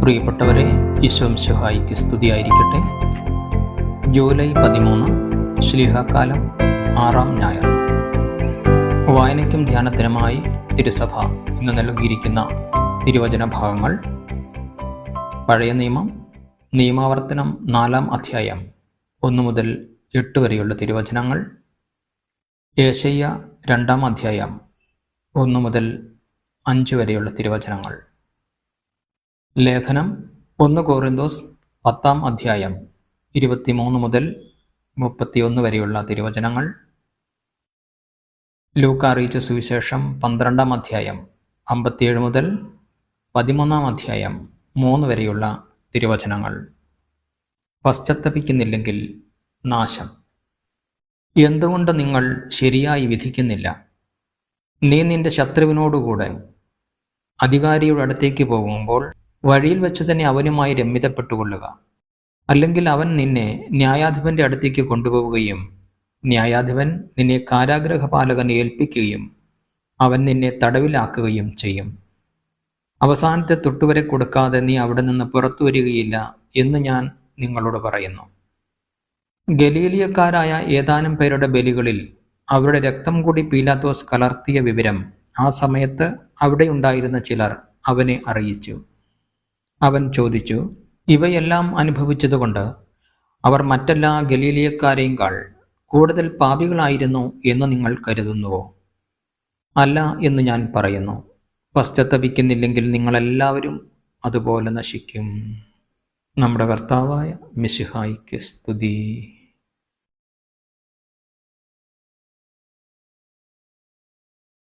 പ്രിയപ്പെട്ടവരെ, ഈശോമിശിഹായിക്ക് സ്തുതിയായിരിക്കട്ടെ. ജൂലൈ 13 ശ്ലീഹാക്കാലം, 6-ാം ഞായർ. വായനയ്ക്കും ധ്യാനത്തിനുമായി തിരുസഭ ഇന്ന് നൽകിയിരിക്കുന്ന തിരുവചന ഭാഗങ്ങൾ: പഴയ നിയമം, നിയമാവർത്തനം 4-ാം അധ്യായം 1 മുതൽ 8 വരെയുള്ള തിരുവചനങ്ങൾ. യെശയ്യാ 2-ാം അധ്യായം 1 മുതൽ 5 വരെയുള്ള തിരുവചനങ്ങൾ. ലേഖനം 1 കൊറിന്തോസ് 10-ാം അധ്യായം 23 മുതൽ 31 വരെയുള്ള തിരുവചനങ്ങൾ. ലൂക്കാ അറിയിച്ച സുവിശേഷം 12-ാം അധ്യായം 57 മുതൽ 13-ാം അധ്യായം 3 വരെയുള്ള തിരുവചനങ്ങൾ. പശ്ചാത്തപിക്കുന്നില്ലെങ്കിൽ നാശം. എന്തുകൊണ്ട് നിങ്ങൾ ശരിയായി വിധിക്കുന്നില്ല? നീ നിന്റെ ശത്രുവിനോടുകൂടെ അധികാരിയുടെ അടുത്തേക്ക് പോകുമ്പോൾ വഴിയിൽ വെച്ച് തന്നെ അവനുമായി രമ്യതപ്പെട്ടുകൊള്ളുക. അല്ലെങ്കിൽ അവൻ നിന്നെ ന്യായാധിപന്റെ അടുത്തേക്ക് കൊണ്ടുപോവുകയും ന്യായാധിപൻ നിന്നെ കാരാഗൃഹപാലകനെ ഏൽപ്പിക്കുകയും അവൻ നിന്നെ തടവിലാക്കുകയും ചെയ്യും. അവസാനത്തെ തൊട്ടുവരെ കൊടുക്കാതെ നീ അവിടെ നിന്ന് പുറത്തു വരികയില്ല എന്ന് ഞാൻ നിങ്ങളോട് പറയുന്നു. ഗലീലിയക്കാരായ ഏതാനും പേരുടെ ബലികളിൽ അവരുടെ രക്തം കൂടി പീലാത്തോസ് കലർത്തിയ വിവരം ആ സമയത്ത് അവിടെയുണ്ടായിരുന്ന ചിലർ അവനെ അറിയിച്ചു. അവൻ ചോദിച്ചു, ഇവയെല്ലാം അനുഭവിച്ചതുകൊണ്ട് അവർ മറ്റെല്ലാ ഗലീലിയക്കാരെക്കാൾ കൂടുതൽ പാപികളായിരുന്നു എന്ന് നിങ്ങൾ കരുതുന്നുവോ? അല്ല എന്ന് ഞാൻ പറയുന്നു. പശ്ചാത്തപിക്കുന്നില്ലെങ്കിൽ നിങ്ങളെല്ലാവരും അതുപോലെ നശിക്കും. നമ്മുടെ കർത്താവായ മിശിഹായിക്ക് സ്തുതി.